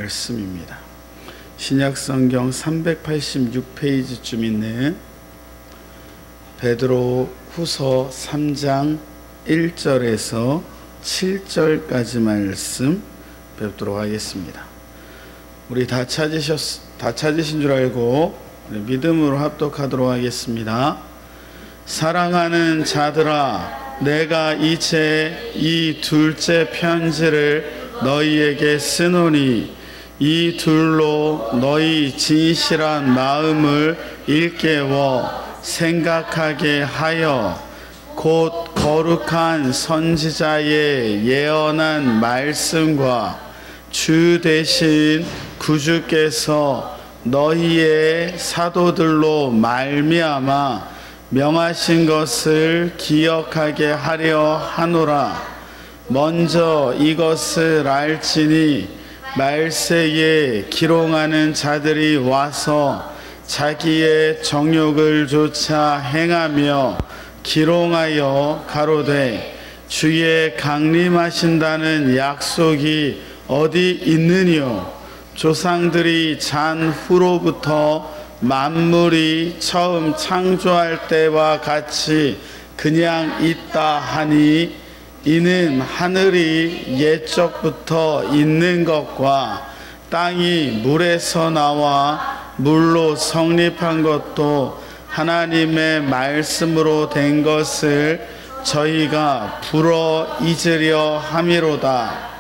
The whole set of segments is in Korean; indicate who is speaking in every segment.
Speaker 1: 말씀입니다. 신약성경 386페이지쯤 있는 베드로 후서 3장 1절에서 7절까지 말씀 뵙도록 하겠습니다. 우리 다 찾으신 줄 알고 믿음으로 합독하도록 하겠습니다. 사랑하는 자들아, 내가 이제 이 둘째 편지를 너희에게 쓰노니 이 둘로 너희 진실한 마음을 일깨워 생각하게 하여 곧 거룩한 선지자의 예언한 말씀과 주 되신 구주께서 너희의 사도들로 말미암아 명하신 것을 기억하게 하려 하노라. 먼저 이것을 알지니 말세에 기롱하는 자들이 와서 자기의 정욕을 조차 행하며 기롱하여 가로되 주의 강림하신다는 약속이 어디 있느뇨? 조상들이 잔 후로부터 만물이 처음 창조할 때와 같이 그냥 있다 하니 이는 하늘이 옛적부터 있는 것과 땅이 물에서 나와 물로 성립한 것도 하나님의 말씀으로 된 것을 저희가 불어 잊으려 함이로다.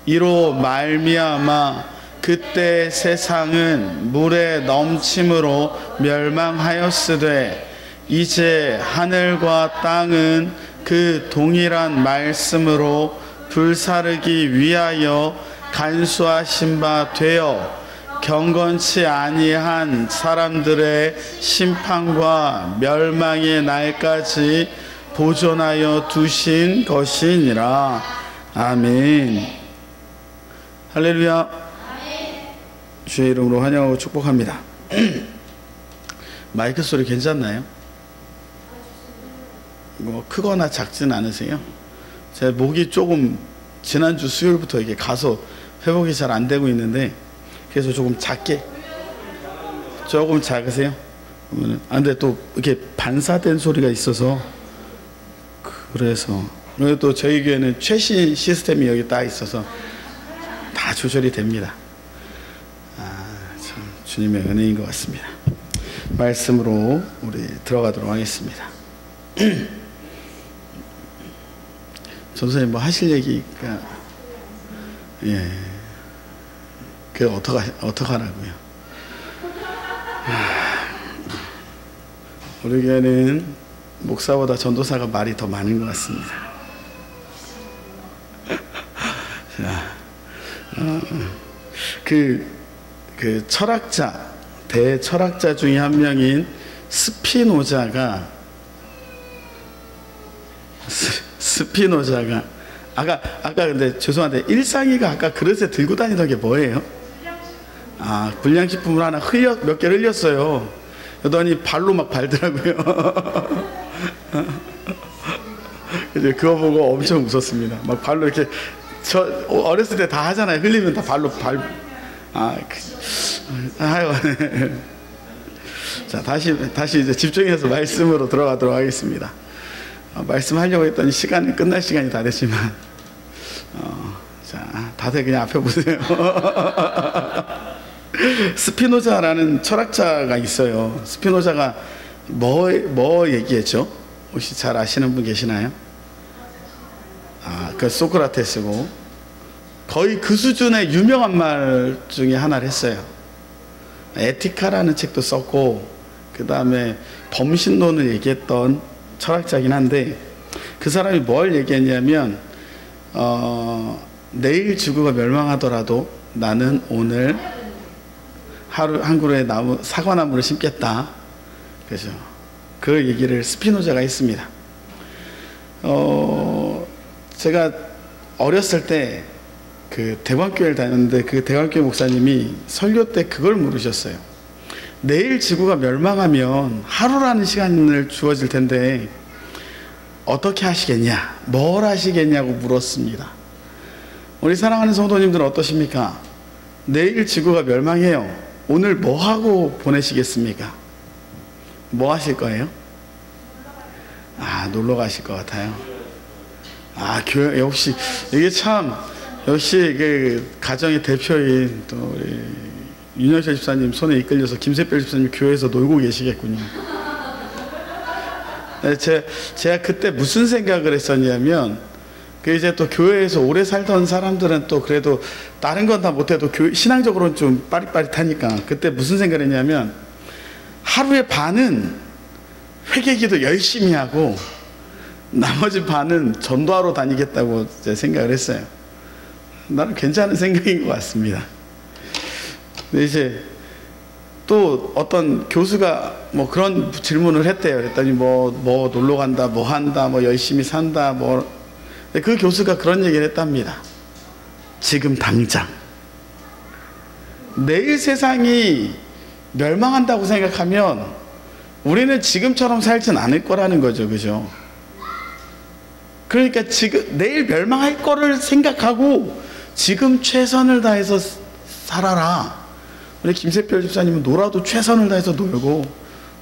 Speaker 1: 이로 말미암아 그때 세상은 물의 넘침으로 멸망하였으되 이제 하늘과 땅은 그 동일한 말씀으로 불사르기 위하여 간수하신 바 되어 경건치 아니한 사람들의 심판과 멸망의 날까지 보존하여 두신 것이니라. 아멘. 할렐루야. 주의 이름으로 환영하고 축복합니다. 마이크 소리 괜찮나요? 뭐 크거나 작진 않으세요? 제 목이 조금 지난주 수요일부터 이게 가서 회복이 잘 안 되고 있는데 그래서 조금 작게, 조금 작으세요? 근데 또 이렇게 반사된 소리가 있어서 그래서 그리고 또 저희 교회는 최신 시스템이 여기 딱 있어서 다 조절이 됩니다. 참 주님의 은혜인 것 같습니다. 말씀으로 우리 들어가도록 하겠습니다. 전선생님 뭐 하실 얘기가 그 어떡하라고요? 우리 교회는 목사보다 전도사가 말이 더 많은 것 같습니다. 그 철학자, 대철학자 중에 한 명인 스피노자가 아까 근데 죄송한데 일상이가 아까 그릇에 들고 다니던 게 뭐예요? 불량식품을 하나 몇 개를 흘렸어요. 그러더니 발로 막 밟더라고요. 그거 보고 엄청 웃었습니다. 막 발로 이렇게 어렸을 때 다 하잖아요. 흘리면 다 발로 자, 다시 이제 집중해서 말씀으로 들어가도록 하겠습니다. 말씀하려고 했더니 끝날 시간이 다 됐지만, 자, 다들 그냥 앞에 보세요. 스피노자라는 철학자가 있어요. 스피노자가 뭐 얘기했죠? 혹시 잘 아시는 분 계시나요? 그 소크라테스고, 거의 그 수준의 유명한 말 중에 하나를 했어요. 에티카라는 책도 썼고, 그 다음에 범신론을 얘기했던 철학자긴 한데, 그 사람이 뭘 얘기했냐면, 내일 지구가 멸망하더라도 나는 오늘 한 그루의 사과나무를 심겠다. 그죠? 그 얘기를 스피노자가 했습니다. 제가 어렸을 때 그 대관교회를 다녔는데 그 대관교회 목사님이 설교 때 그걸 물으셨어요. 내일 지구가 멸망하면 하루라는 시간을 주어질 텐데 어떻게 하시겠냐? 뭘 하시겠냐고 물었습니다. 우리 사랑하는 성도님들은 어떠십니까? 내일 지구가 멸망해요. 오늘 뭐 하고 보내시겠습니까? 뭐 하실 거예요? 놀러 가실 것 같아요. 교회, 역시 이게 참, 역시 그 가정의 대표인 또 우리 윤영철 집사님 손에 이끌려서 김세별 집사님 교회에서 놀고 계시겠군요. 제가 그때 무슨 생각을 했었냐면, 이제 또 교회에서 오래 살던 사람들은 또 그래도 다른 건 다 못해도 신앙적으로는 좀 빠릿빠릿하니까, 그때 무슨 생각을 했냐면, 하루의 반은 회개기도 열심히 하고 나머지 반은 전도하러 다니겠다고 생각을 했어요. 나는 괜찮은 생각인 것 같습니다. 근데 이제 또 어떤 교수가 뭐 그런 질문을 했대요. 그랬더니 뭐 놀러 간다, 뭐 한다, 뭐 열심히 산다, 근데 그 교수가 그런 얘기를 했답니다. 지금 당장. 내일 세상이 멸망한다고 생각하면 우리는 지금처럼 살진 않을 거라는 거죠. 그죠? 그러니까 지금 내일 멸망할 거를 생각하고 지금 최선을 다해서 살아라. 우리 김세별 집사님은 놀아도 최선을 다해서 놀고,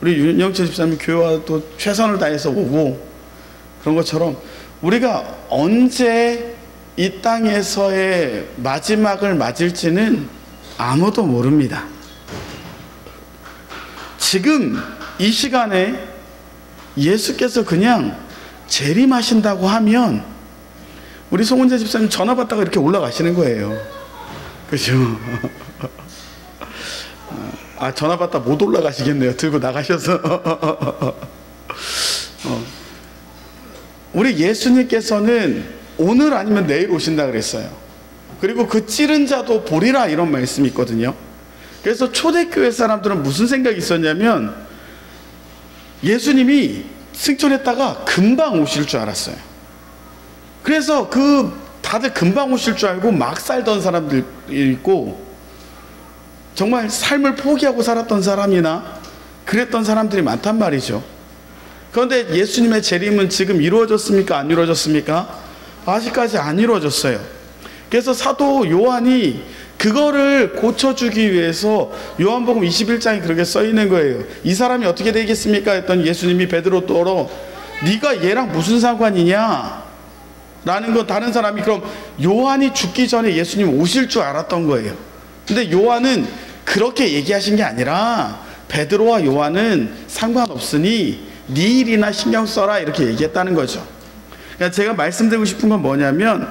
Speaker 1: 우리 윤영철 집사님 교회 와도 최선을 다해서 오고, 그런 것처럼 우리가 언제 이 땅에서의 마지막을 맞을지는 아무도 모릅니다. 지금 이 시간에 예수께서 그냥 재림하신다고 하면 우리 송은재 집사님 전화 받다가 이렇게 올라가시는 거예요. 그죠? 전화 받다 못 올라가시겠네요. 들고 나가셔서. 우리 예수님께서는 오늘 아니면 내일 오신다 그랬어요. 그리고 그 찌른 자도 보리라, 이런 말씀이 있거든요. 그래서 초대교회 사람들은 무슨 생각이 있었냐면, 예수님이 승천했다가 금방 오실 줄 알았어요. 그래서 다들 금방 오실 줄 알고 막 살던 사람들이 있고, 정말 삶을 포기하고 살았던 사람이나 그랬던 사람들이 많단 말이죠. 그런데 예수님의 재림은 지금 이루어졌습니까? 안 이루어졌습니까? 아직까지 안 이루어졌어요. 그래서 사도 요한이 그거를 고쳐주기 위해서 요한복음 21장에 그렇게 써 있는 거예요. 이 사람이 어떻게 되겠습니까? 했더니 예수님이 베드로 떠러 네가 얘랑 무슨 상관이냐? 라는 건 다른 사람이, 그럼 요한이 죽기 전에 예수님 오실 줄 알았던 거예요. 근데 요한은 그렇게 얘기하신 게 아니라, 베드로와 요한은 상관없으니 네 일이나 신경 써라, 이렇게 얘기했다는 거죠. 그러니까 제가 말씀드리고 싶은 건 뭐냐면,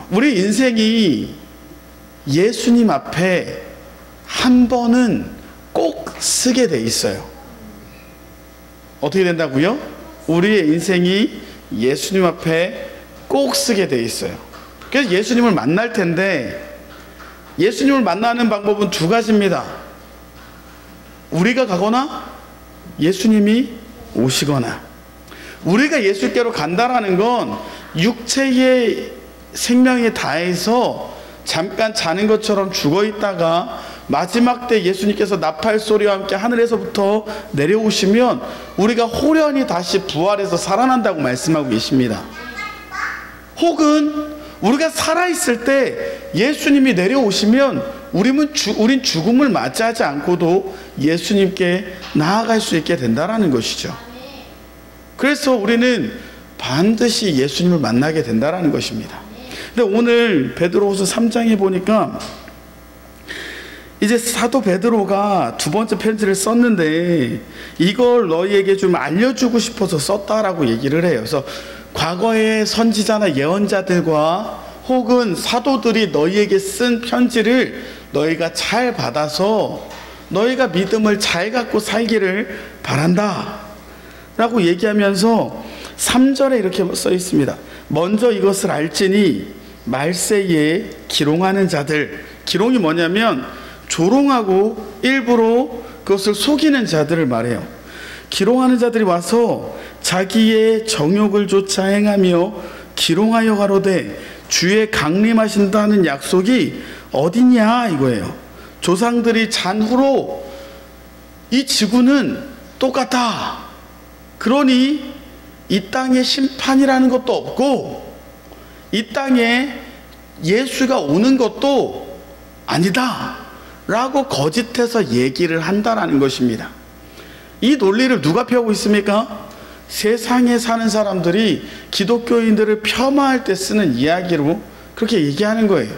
Speaker 1: 우리 인생이 예수님 앞에 한 번은 꼭 쓰게 돼 있어요. 어떻게 된다고요? 우리의 인생이 예수님 앞에 꼭 쓰게 돼 있어요. 그래서 예수님을 만날 텐데, 예수님을 만나는 방법은 두 가지입니다. 우리가 가거나 예수님이 오시거나. 우리가 예수께로 간다라는 건 육체의 생명에 다해서 잠깐 자는 것처럼 죽어 있다가 마지막 때 예수님께서 나팔 소리와 함께 하늘에서부터 내려오시면 우리가 호련히 다시 부활해서 살아난다고 말씀하고 계십니다. 혹은 우리가 살아있을 때 예수님이 내려오시면 우린 죽음을 맞이하지 않고도 예수님께 나아갈 수 있게 된다는 것이죠. 그래서 우리는 반드시 예수님을 만나게 된다는 것입니다. 근데 오늘 베드로후서 3장에 보니까 이제 사도 베드로가 두 번째 편지를 썼는데, 이걸 너희에게 좀 알려주고 싶어서 썼다라고 얘기를 해요. 그래서 과거의 선지자나 예언자들과 혹은 사도들이 너희에게 쓴 편지를 너희가 잘 받아서 너희가 믿음을 잘 갖고 살기를 바란다 라고 얘기하면서 3절에 이렇게 써 있습니다. 먼저 이것을 알지니 말세에 기롱하는 자들, 기롱이 뭐냐면 조롱하고 일부러 그것을 속이는 자들을 말해요. 기롱하는 자들이 와서 자기의 정욕을 쫓아 행하며 기롱하여 가로되 주의 강림하신다는 약속이 어디냐 이거예요. 조상들이 잔 후로 이 지구는 똑같다. 그러니 이 땅에 심판이라는 것도 없고 이 땅에 예수가 오는 것도 아니다 라고 거짓해서 얘기를 한다라는 것입니다. 이 논리를 누가 펴고 있습니까? 세상에 사는 사람들이 기독교인들을 폄하할 때 쓰는 이야기로 그렇게 얘기하는 거예요.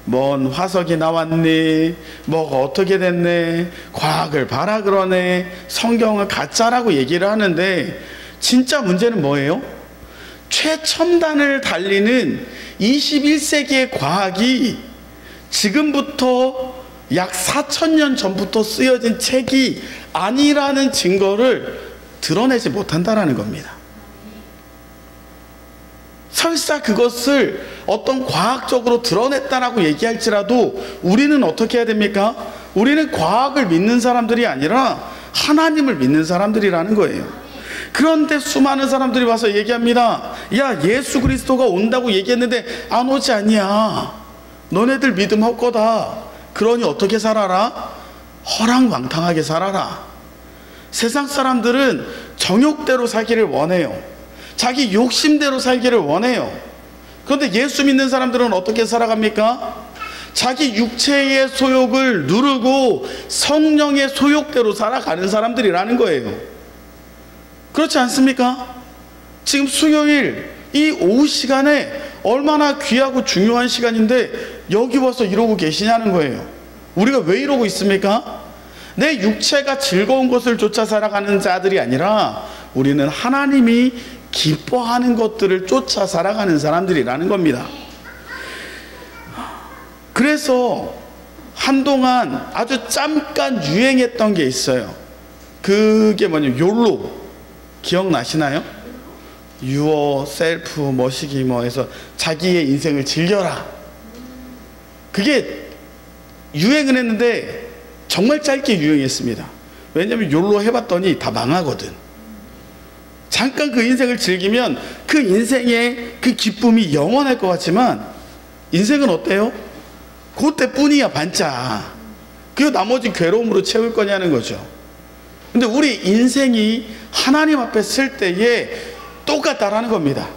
Speaker 1: 뭔 화석이 나왔네, 뭐가 어떻게 됐네, 과학을 봐라 그러네, 성경은 가짜라고 얘기를 하는데, 진짜 문제는 뭐예요? 최첨단을 달리는 21세기의 과학이 지금부터 약 4,000년 전부터 쓰여진 책이 아니라는 증거를 드러내지 못한다라는 겁니다. 설사 그것을 어떤 과학적으로 드러냈다라고 얘기할지라도 우리는 어떻게 해야 됩니까? 우리는 과학을 믿는 사람들이 아니라 하나님을 믿는 사람들이라는 거예요. 그런데 수많은 사람들이 와서 얘기합니다. 야, 예수 그리스도가 온다고 얘기했는데 안 오지 않냐? 너네들 믿음 헛거다. 그러니 어떻게 살아라? 허랑방탕하게 살아라. 세상 사람들은 정욕대로 살기를 원해요. 자기 욕심대로 살기를 원해요. 그런데 예수 믿는 사람들은 어떻게 살아갑니까? 자기 육체의 소욕을 누르고 성령의 소욕대로 살아가는 사람들이라는 거예요. 그렇지 않습니까? 지금 수요일 이 오후 시간에 얼마나 귀하고 중요한 시간인데 여기 와서 이러고 계시냐는 거예요. 우리가 왜 이러고 있습니까? 내 육체가 즐거운 것을 쫓아 살아가는 자들이 아니라 우리는 하나님이 기뻐하는 것들을 쫓아 살아가는 사람들이라는 겁니다. 그래서 한동안 아주 잠깐 유행했던 게 있어요. 그게 뭐냐면 욜로 기억나시나요? 유어 셀프 머시기 뭐 해서 자기의 인생을 즐겨라. 그게 유행은 했는데 정말 짧게 유행했습니다. 왜냐하면 욜로 해봤더니 다 망하거든. 잠깐 그 인생을 즐기면 그 인생의 그 기쁨이 영원할 것 같지만 인생은 어때요? 그때뿐이야 반짝. 그리고 나머지 괴로움으로 채울 거냐는 거죠. 근데 우리 인생이 하나님 앞에 쓸 때에 똑같다라는 겁니다.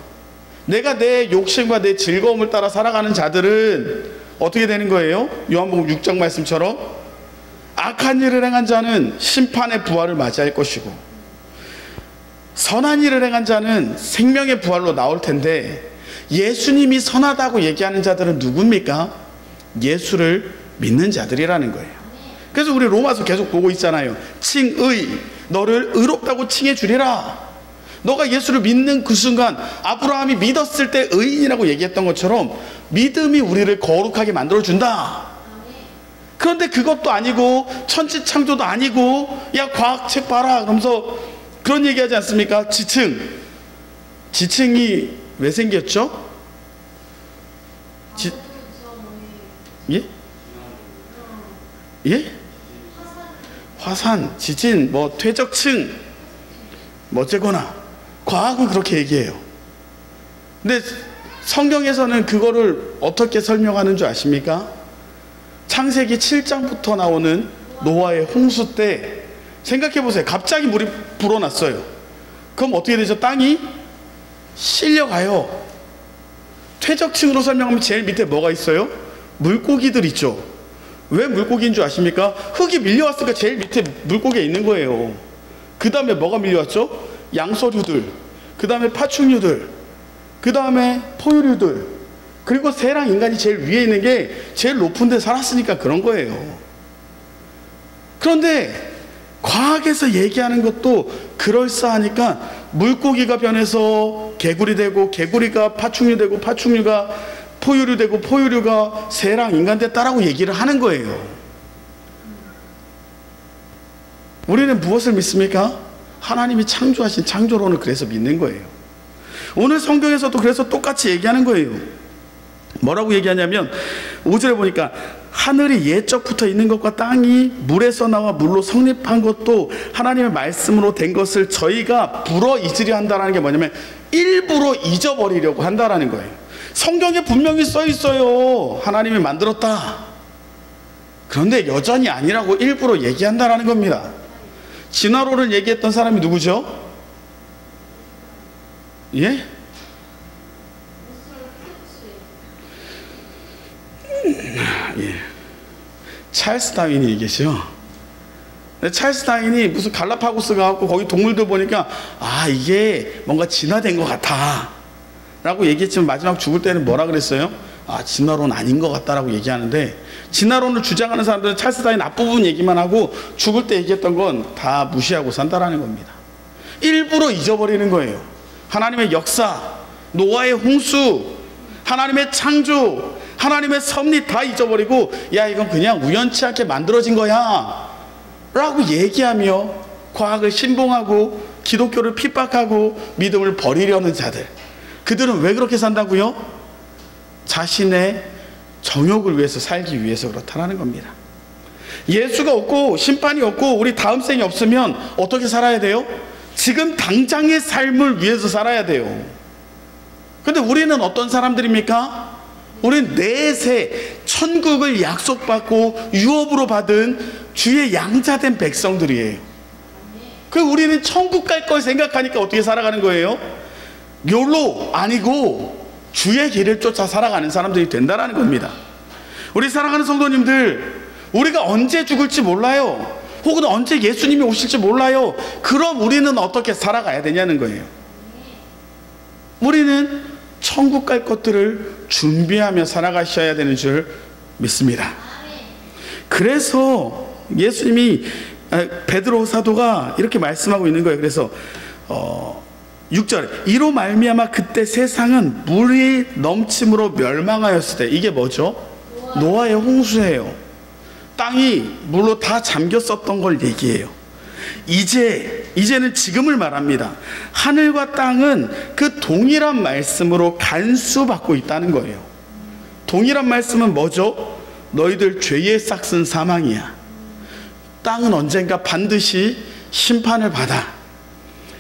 Speaker 1: 내가 내 욕심과 내 즐거움을 따라 살아가는 자들은 어떻게 되는 거예요? 요한복음 6장 말씀처럼 악한 일을 행한 자는 심판의 부활을 맞이할 것이고 선한 일을 행한 자는 생명의 부활로 나올 텐데 예수님이 선하다고 얘기하는 자들은 누굽니까? 예수를 믿는 자들이라는 거예요. 그래서 우리 로마서 계속 보고 있잖아요. 칭의, 너를 의롭다고 칭해 주리라. 너가 예수를 믿는 그 순간 아브라함이 믿었을 때 의인이라고 얘기했던 것처럼 믿음이 우리를 거룩하게 만들어준다. 그런데 그것도 아니고 천지창조도 아니고 야 과학책 봐라 그러면서 그런 얘기하지 않습니까? 지층이 왜 생겼죠? 예? 예? 화산, 지진, 뭐 퇴적층 뭐 어쨌거나 과학은 그렇게 얘기해요. 근데 성경에서는 그거를 어떻게 설명하는 줄 아십니까? 창세기 7장부터 나오는 노아의 홍수 때 생각해 보세요. 갑자기 물이 불어났어요. 그럼 어떻게 되죠? 땅이 실려가요. 퇴적층으로 설명하면 제일 밑에 뭐가 있어요? 물고기들 있죠. 왜 물고기인 줄 아십니까? 흙이 밀려왔으니까 제일 밑에 물고기가 있는 거예요. 그 다음에 뭐가 밀려왔죠? 양서류들, 그 다음에 파충류들, 그 다음에 포유류들, 그리고 새랑 인간이 제일 위에 있는 게 제일 높은 데 살았으니까 그런 거예요. 그런데 과학에서 얘기하는 것도 그럴싸하니까 물고기가 변해서 개구리 되고 개구리가 파충류 되고 파충류가 포유류 되고 포유류가 새랑 인간 됐다라고 얘기를 하는 거예요. 우리는 무엇을 믿습니까? 하나님이 창조하신 창조론을 그래서 믿는 거예요. 오늘 성경에서도 그래서 똑같이 얘기하는 거예요. 뭐라고 얘기하냐면 5절에 보니까 하늘이 예적부터 있는 것과 땅이 물에서 나와 물로 성립한 것도 하나님의 말씀으로 된 것을 저희가 불어 잊으려 한다는 게 뭐냐면 일부러 잊어버리려고 한다는 거예요. 성경에 분명히 써 있어요. 하나님이 만들었다. 그런데 여전히 아니라고 일부러 얘기한다는 겁니다. 진화론을 얘기했던 사람이 누구죠? 예? 예. 찰스 다윈이 얘기죠. 찰스 다윈이 무슨 갈라파고스 가고 거기 동물들 보니까 이게 뭔가 진화된 것 같아 라고 얘기했지만 마지막 죽을 때는 뭐라 그랬어요? 진화론 아닌 것 같다라고 얘기하는데, 진화론을 주장하는 사람들은 찰스 다윈 앞부분 얘기만 하고 죽을 때 얘기했던 건 다 무시하고 산다라는 겁니다. 일부러 잊어버리는 거예요. 하나님의 역사, 노아의 홍수, 하나님의 창조, 하나님의 섭리 다 잊어버리고 이건 그냥 우연치 않게 만들어진 거야 라고 얘기하며 과학을 신봉하고 기독교를 핍박하고 믿음을 버리려는 자들, 그들은 왜 그렇게 산다고요? 자신의 정욕을 위해서 살기 위해서 그렇다는 겁니다. 예수가 없고 심판이 없고 우리 다음 생이 없으면 어떻게 살아야 돼요? 지금 당장의 삶을 위해서 살아야 돼요. 근데 우리는 어떤 사람들입니까? 우리는 내세 천국을 약속받고 유업으로 받은 주의 양자된 백성들이에요. 우리는 천국 갈 걸 생각하니까 어떻게 살아가는 거예요? 욜로 아니고 주의 길을 쫓아 살아가는 사람들이 된다는 겁니다. 우리 사랑하는 성도님들, 우리가 언제 죽을지 몰라요. 혹은 언제 예수님이 오실지 몰라요. 그럼 우리는 어떻게 살아가야 되냐는 거예요. 우리는 천국 갈 것들을 준비하며 살아가셔야 되는 줄 믿습니다. 그래서 예수님이, 베드로 사도가 이렇게 말씀하고 있는 거예요. 그래서 6절, 이로 말미암아 그때 세상은 물이 넘침으로 멸망하였을 때, 이게 뭐죠? 노아의 홍수예요. 땅이 물로 다 잠겼었던 걸 얘기해요. 이제는 지금을 말합니다. 하늘과 땅은 그 동일한 말씀으로 간수받고 있다는 거예요. 동일한 말씀은 뭐죠? 너희들 죄의 싹은 사망이야. 땅은 언젠가 반드시 심판을 받아.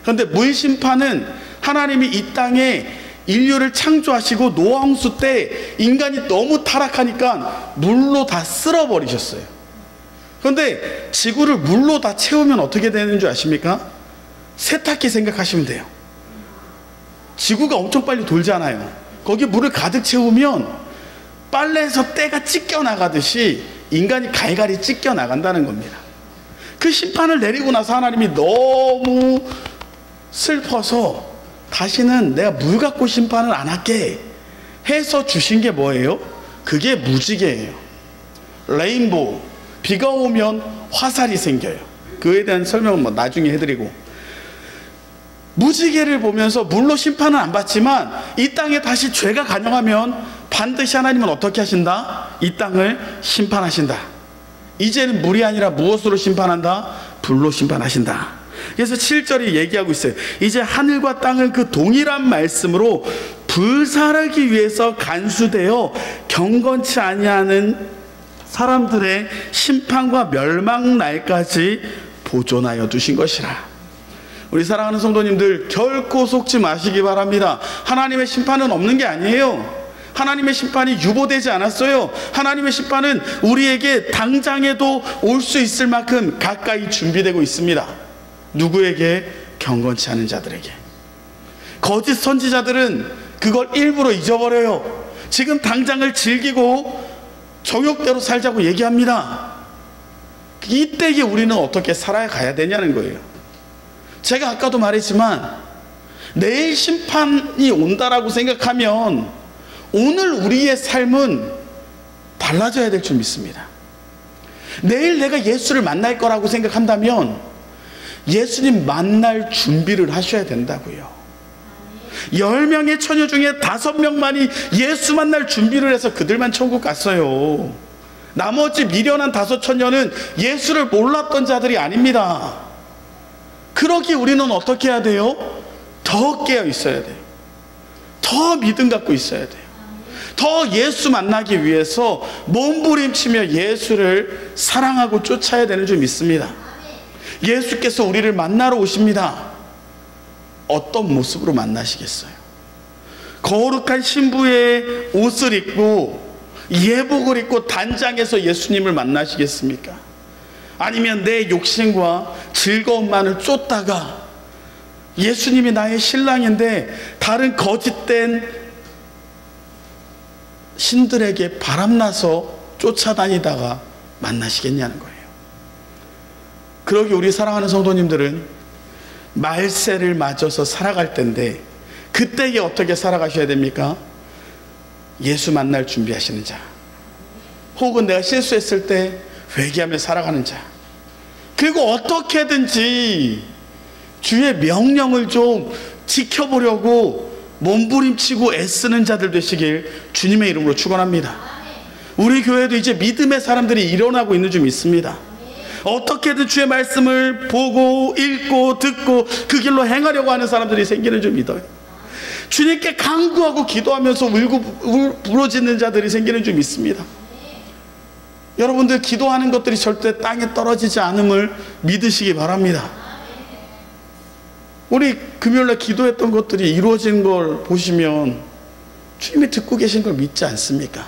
Speaker 1: 그런데 물 심판은 하나님이 이 땅에 인류를 창조하시고 노아 홍수 때 인간이 너무 타락하니까 물로 다 쓸어버리셨어요. 그런데 지구를 물로 다 채우면 어떻게 되는 줄 아십니까? 세탁기 생각하시면 돼요. 지구가 엄청 빨리 돌잖아요. 거기 물을 가득 채우면 빨래에서 때가 찢겨 나가듯이 인간이 갈갈이 찢겨 나간다는 겁니다. 그 심판을 내리고 나서 하나님이 너무 슬퍼서 다시는 내가 물 갖고 심판을 안 할게 해서 주신 게 뭐예요? 그게 무지개예요. 레인보우, 비가 오면 화살이 생겨요. 그에 대한 설명은 나중에 해드리고, 무지개를 보면서 물로 심판은 안 받지만 이 땅에 다시 죄가 간영하면 반드시 하나님은 어떻게 하신다? 이 땅을 심판하신다. 이제는 물이 아니라 무엇으로 심판한다? 불로 심판하신다. 그래서 7절이 얘기하고 있어요. 이제 하늘과 땅은 그 동일한 말씀으로 불살하기 위해서 간수되어 경건치 아니하는 사람들의 심판과 멸망 날까지 보존하여 두신 것이라. 우리 사랑하는 성도님들, 결코 속지 마시기 바랍니다. 하나님의 심판은 없는 게 아니에요. 하나님의 심판이 유보되지 않았어요. 하나님의 심판은 우리에게 당장에도 올 수 있을 만큼 가까이 준비되고 있습니다. 누구에게? 경건치 않은 자들에게. 거짓 선지자들은 그걸 일부러 잊어버려요. 지금 당장을 즐기고 정욕대로 살자고 얘기합니다. 이때에 우리는 어떻게 살아가야 되냐는 거예요. 제가 아까도 말했지만 내일 심판이 온다라고 생각하면 오늘 우리의 삶은 달라져야 될 줄 믿습니다. 내일 내가 예수를 만날 거라고 생각한다면 예수님 만날 준비를 하셔야 된다고요. 10명의 처녀 중에 5명만이 예수 만날 준비를 해서 그들만 천국 갔어요. 나머지 미련한 5 처녀는 예수를 몰랐던 자들이 아닙니다. 그러기 우리는 어떻게 해야 돼요? 더 깨어 있어야 돼요. 더 믿음 갖고 있어야 돼요. 더 예수 만나기 위해서 몸부림치며 예수를 사랑하고 쫓아야 되는 줄 믿습니다. 예수께서 우리를 만나러 오십니다. 어떤 모습으로 만나시겠어요? 거룩한 신부의 옷을 입고 예복을 입고 단장에서 예수님을 만나시겠습니까? 아니면 내 욕심과 즐거움만을 쫓다가 예수님이 나의 신랑인데 다른 거짓된 신들에게 바람나서 쫓아다니다가 만나시겠냐는 거예요. 그러기 우리 사랑하는 성도님들은 말세를 맞아서 살아갈 때인데, 그때에 어떻게 살아가셔야 됩니까? 예수 만날 준비하시는 자, 혹은 내가 실수했을 때 회개하며 살아가는 자, 그리고 어떻게든지 주의 명령을 좀 지켜보려고 몸부림치고 애쓰는 자들 되시길 주님의 이름으로 축원합니다. 우리 교회도 이제 믿음의 사람들이 일어나고 있는 줄 믿습니다. 어떻게든 주의 말씀을 보고 읽고 듣고 그 길로 행하려고 하는 사람들이 생기는 줄 믿어요. 주님께 간구하고 기도하면서 울고 부러지는 자들이 생기는 줄 믿습니다. 여러분들 기도하는 것들이 절대 땅에 떨어지지 않음을 믿으시기 바랍니다. 우리 금요일날 기도했던 것들이 이루어진 걸 보시면 주님이 듣고 계신 걸 믿지 않습니까?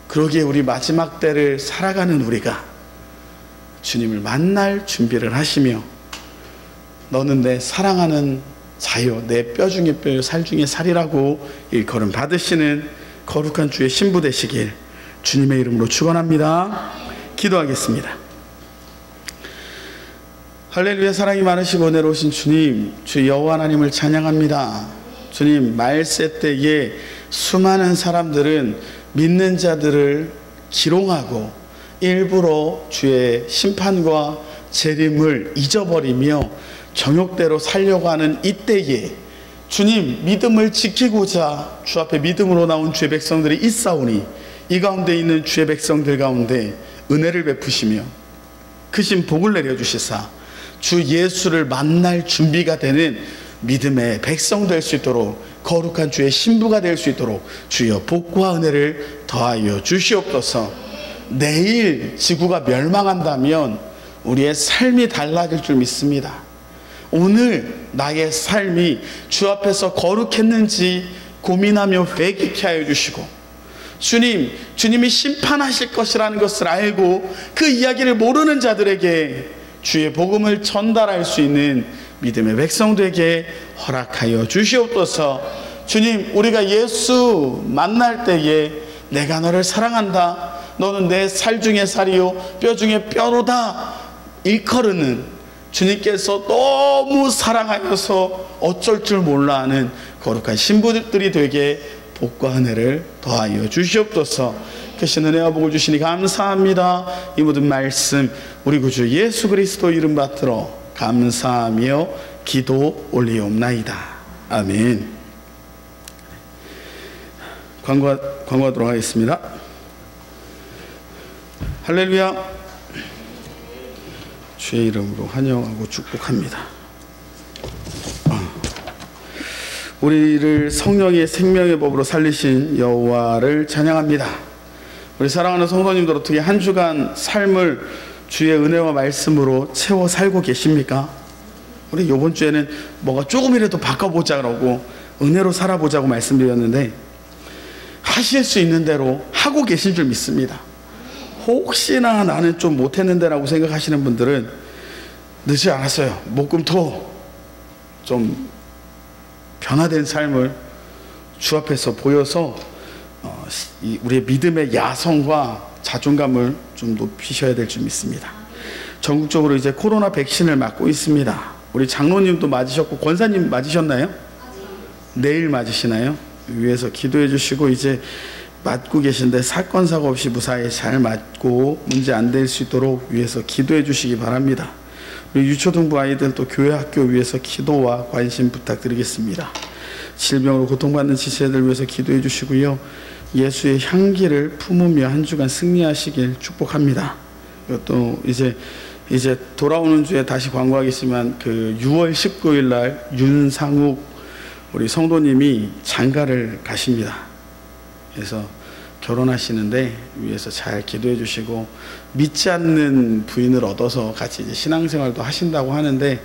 Speaker 1: 그러기에 우리 마지막 때를 살아가는 우리가 주님을 만날 준비를 하시며, 너는 내 사랑하는 자요, 내 뼈 중에 뼈요, 살 중에 살이라고 일컬음 받으시는 거룩한 주의 신부 되시길 주님의 이름으로 축원합니다. 기도하겠습니다. 할렐루야. 사랑이 많으시고 은혜로우신 주님, 주 여호와 하나님을 찬양합니다. 주님, 말세 때에 수많은 사람들은 믿는 자들을 기롱하고 일부러 주의 심판과 재림을 잊어버리며 정욕대로 살려고 하는 이때에 주님, 믿음을 지키고자 주 앞에 믿음으로 나온 주의 백성들이 있사오니 이 가운데 있는 주의 백성들 가운데 은혜를 베푸시며 크신 복을 내려주시사 주 예수를 만날 준비가 되는 믿음의 백성 될 수 있도록, 거룩한 주의 신부가 될 수 있도록 주여 복과 은혜를 더하여 주시옵소서. 내일 지구가 멸망한다면 우리의 삶이 달라질 줄 믿습니다. 오늘 나의 삶이 주 앞에서 거룩했는지 고민하며 회개케 하여 주시고, 주님이 심판하실 것이라는 것을 알고 그 이야기를 모르는 자들에게 주의 복음을 전달할 수 있는 믿음의 백성들에게 허락하여 주시옵소서. 주님, 우리가 예수 만날 때에 내가 너를 사랑한다, 너는 내 살 중에 살이요 뼈 중에 뼈로다 일컬으는 주님께서 너무 사랑하여서 어쩔 줄 몰라 하는 거룩한 신부들이 되게 복과 은혜를 더하여 주시옵소서. 크신 은혜와 복을 주시니 감사합니다. 이 모든 말씀 우리 구주 예수 그리스도 이름 받들어 감사하며 기도 올리옵나이다. 아멘. 광고하도록 하겠습니다. 할렐루야. 주의 이름으로 환영하고 축복합니다. 우리를 성령의 생명의 법으로 살리신 여호와를 찬양합니다. 우리 사랑하는 성도님들, 어떻게 한 주간 삶을 주의 은혜와 말씀으로 채워 살고 계십니까? 우리 이번 주에는 뭔가 조금이라도 바꿔보자 그러고 은혜로 살아보자고 말씀드렸는데, 하실 수 있는 대로 하고 계신 줄 믿습니다. 혹시나 나는 좀 못했는데 라고 생각하시는 분들은 늦지 않았어요. 목금토 좀 변화된 삶을 주 앞에서 보여서 우리의 믿음의 야성과 자존감을 좀 높이셔야 될 줄 믿습니다. 전국적으로 이제 코로나 백신을 맞고 있습니다. 우리 장로님도 맞으셨고 권사님 맞으셨나요? 내일 맞으시나요? 위에서 기도해 주시고, 이제 맞고 계신데 사건 사고 없이 무사히 잘 맞고 문제 안 될 수 있도록 위에서 기도해 주시기 바랍니다. 우리 유초등부 아이들도 교회 학교 위해서 기도와 관심 부탁드리겠습니다. 질병으로 고통받는 지체들 위해서 기도해 주시고요. 예수의 향기를 품으며 한 주간 승리하시길 축복합니다. 또 이제 돌아오는 주에 다시 광고하겠지만, 그 6월 19일 날 윤상욱 우리 성도님이 장가를 가십니다. 그래서 결혼하시는데 위에서 잘 기도해 주시고, 믿지 않는 부인을 얻어서 같이 이제 신앙생활도 하신다고 하는데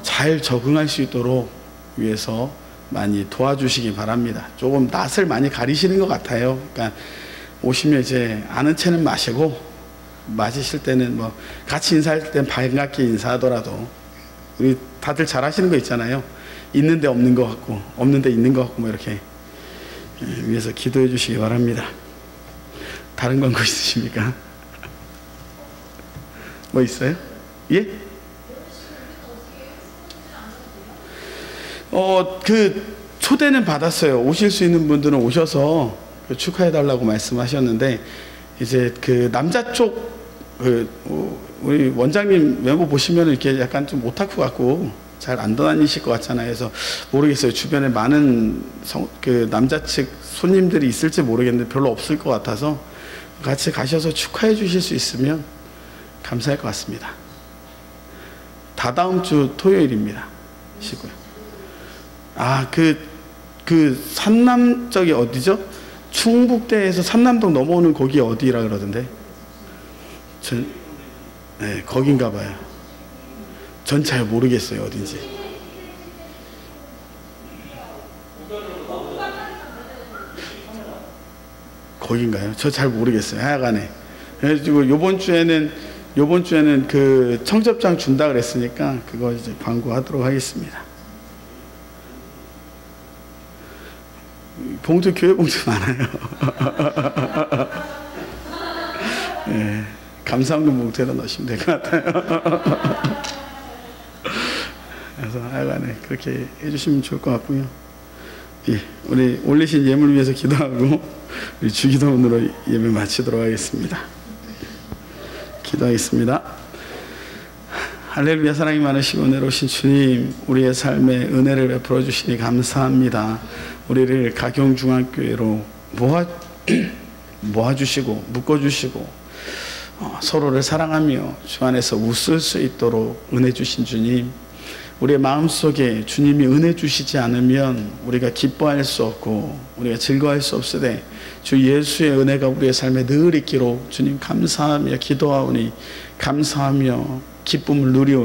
Speaker 1: 잘 적응할 수 있도록 위에서 많이 도와주시기 바랍니다. 조금 낯을 많이 가리시는 것 같아요. 그러니까 오시면 이제 아는 체는 마시고, 맞으실 때는 뭐 같이 인사할 땐 반갑게 인사하더라도, 우리 다들 잘 하시는 거 있잖아요. 있는데 없는 것 같고 없는데 있는 것 같고 뭐 이렇게 위해서 기도해 주시기 바랍니다. 다른 광고 있으십니까? 뭐 있어요? 예? 그 초대는 받았어요. 오실 수 있는 분들은 오셔서 축하해달라고 말씀하셨는데, 이제 그 남자 쪽, 우리 원장님 외모 보시면 이렇게 약간 좀 오타쿠 같고 잘 안 다니실 것 같잖아요. 그래서 모르겠어요. 주변에 많은 그 남자 측 손님들이 있을지 모르겠는데 별로 없을 것 같아서 같이 가셔서 축하해 주실 수 있으면 감사할 것 같습니다. 다다음 주 토요일입니다. 시고요. 그 산남 저기 어디죠? 충북대에서 산남동 넘어오는 거기 어디라 그러던데? 네, 거긴가 봐요. 전 잘 모르겠어요, 어딘지. 거긴가요? 저 잘 모르겠어요. 하여간에. 그래가지고 요번 주에는 그 청첩장 준다 그랬으니까 그거 이제 광고하도록 하겠습니다. 봉투, 교회 봉투 많아요. 네, 감사원금 봉투에다 넣으시면 될 것 같아요. 그래서 하여간에 그렇게 해주시면 좋을 것 같고요. 예, 우리 올리신 예물 위해서 기도하고 우리 주기도문으로 예배 마치도록 하겠습니다. 기도하겠습니다. 할렐루야. 사랑이 많으시고 은혜로우신 주님, 우리의 삶에 은혜를 베풀어 주시니 감사합니다. 우리를 가경중앙교회로 모아주시고 묶어주시고 서로를 사랑하며 주 안에서 웃을 수 있도록 은혜 주신 주님, 우리의 마음속에 주님이 은혜 주시지 않으면 우리가 기뻐할 수 없고 우리가 즐거워할 수 없으되 주 예수의 은혜가 우리의 삶에 늘 있기로 주님 감사하며 기도하오니 감사하며 기쁨을 누리오니